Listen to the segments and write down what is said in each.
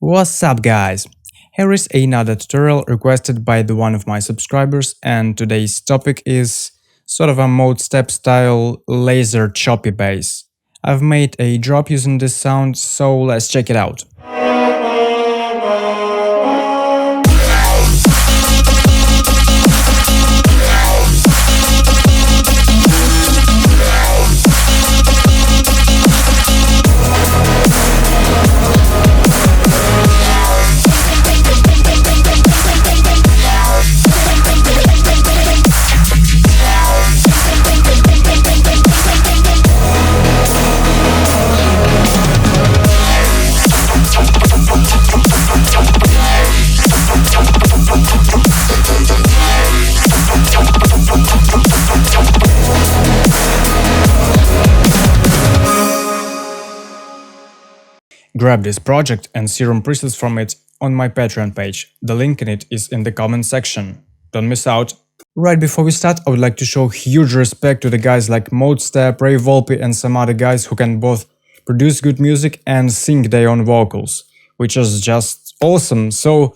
What's up, guys? Here is another tutorial requested by one of my subscribers, and today's topic is sort of a Modestep style laser choppy bass. I've made a drop using this sound, so let's check it out. Grab this project and Serum presets from it on my Patreon page. The link in it is in the comment section. Don't miss out. Right before we start, I would like to show huge respect to the guys like Modestep, Ray Volpe and some other guys who can both produce good music and sing their own vocals, which is just awesome. So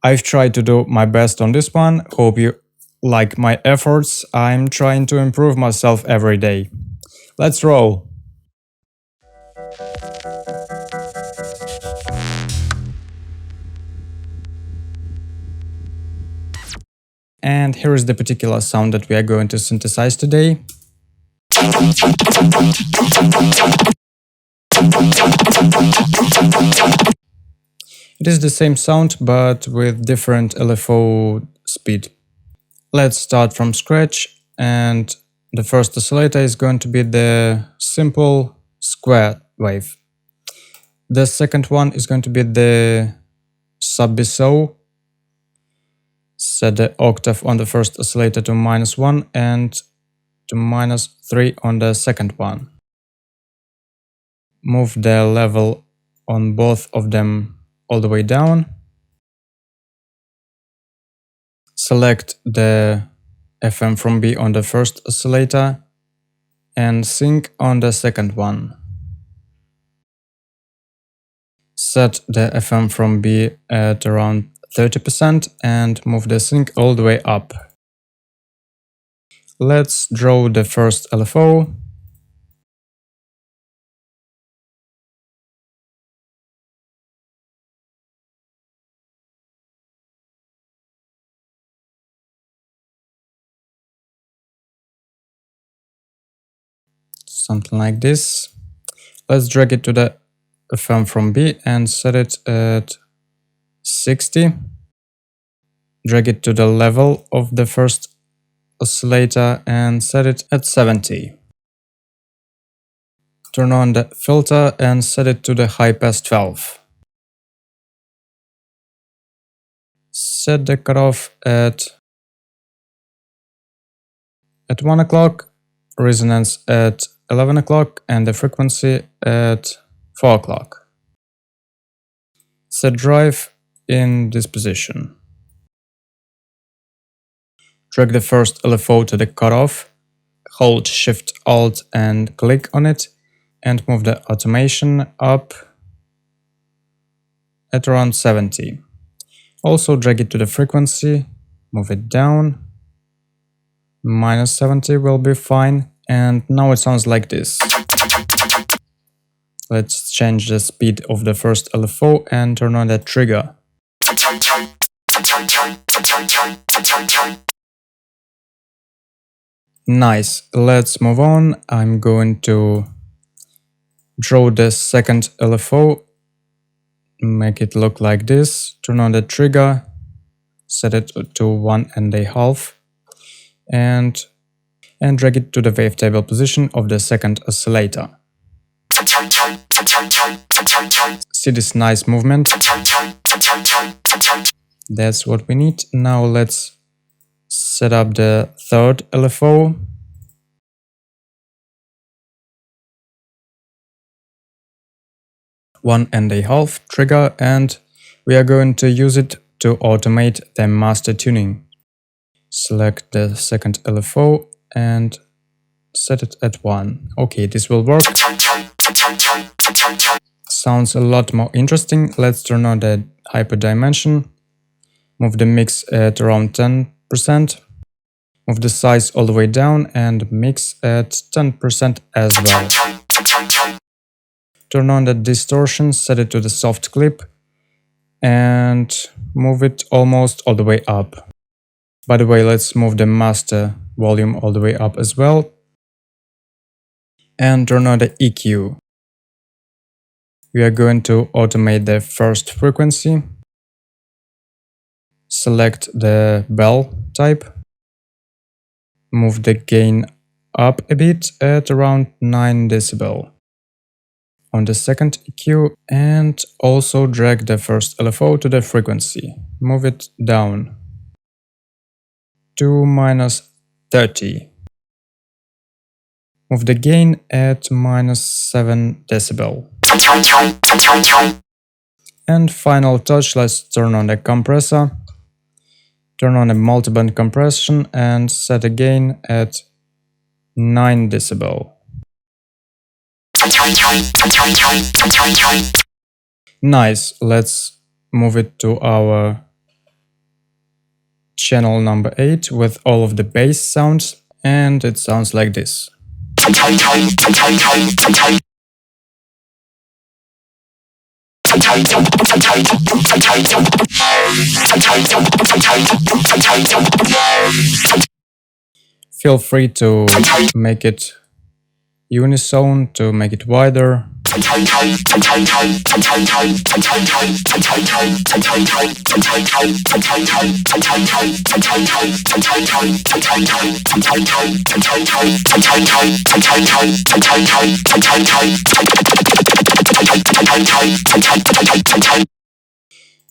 I've tried to do my best on this one. Hope you like my efforts. I'm trying to improve myself every day. Let's roll. And here is the particular sound that we are going to synthesize today. It is the same sound, but with different LFO speed. Let's start from scratch, and the first oscillator is going to be the simple square wave. The second one is going to be the sub-BSO. Set the octave on the first oscillator to -1 and to -3 on the second one. Move the level on both of them all the way down. Select the FM from B on the first oscillator and sync on the second one. Set the FM from B at around 30% and move the sync all the way up. Let's draw the first LFO. Something like this. Let's drag it to the FM from B and set it at 60. Drag it to the level of the first oscillator and set it at 70. Turn on the filter and set it to the high pass 12. Set the cutoff at 1 o'clock, resonance at 11 o'clock and the frequency at 4 o'clock. Set drive in this position. Drag the first LFO to the cutoff, hold Shift Alt and click on it and move the automation up at around 70. Also drag it to the frequency, move it down, -70 will be fine, and now it sounds like this. Let's change the speed of the first LFO and turn on the trigger. Nice, let's move on. I'm going to draw the second LFO, make it look like this, turn on the trigger, set it to 1.5 and drag it to the wavetable position of the second oscillator. See this nice movement? That's what we need. Now let's set up the third LFO. (1.5) trigger, and we are going to use it to automate the master tuning. Select the second LFO and set it at 1. Okay, this will work. sounds a lot more interesting. Let's turn on the hyper dimension, move the mix at around 10%, move the size all the way down and mix at 10% as well. Turn on the distortion, set it to the soft clip and move it almost all the way up. By the way, let's move the master volume all the way up as well. And turn on the EQ. We are going to automate the first frequency. Select the bell type. Move the gain up a bit at around 9 decibel. On the second EQ and also drag the first LFO to the frequency. Move it down to -30. Move the gain at -7 decibel. And final touch, let's turn on the compressor. Turn on the multiband compression and set the gain at 9 decibel. Nice, let's move it to our channel number 8 with all of the bass sounds, and it sounds like this. Feel free to make it unison, to make it wider.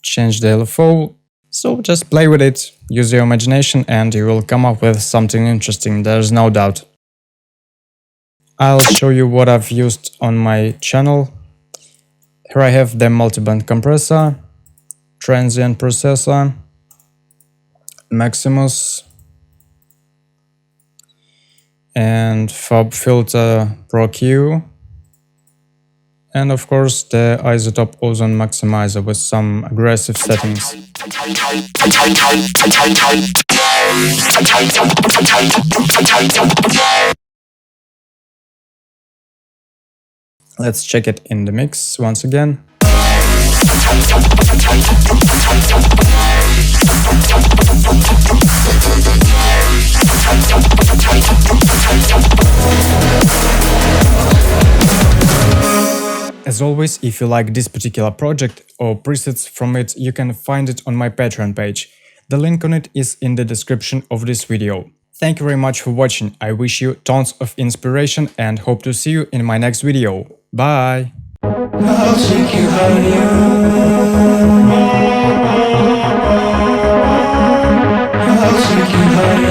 Change the LFO, so just play with it, use your imagination and you will come up with something interesting, there's no doubt. I'll show you what I've used on my channel. Here I have the multiband compressor, transient processor, Maximus, and Fab filter Pro Q, and of course the isotope ozone maximizer with some aggressive settings. Let's check it in the mix once again. As always, if you like this particular project or presets from it, you can find it on my Patreon page. The link on it is in the description of this video. Thank you very much for watching. I wish you tons of inspiration and hope to see you in my next video. Bye! I'll take you higher. I'll take you higher.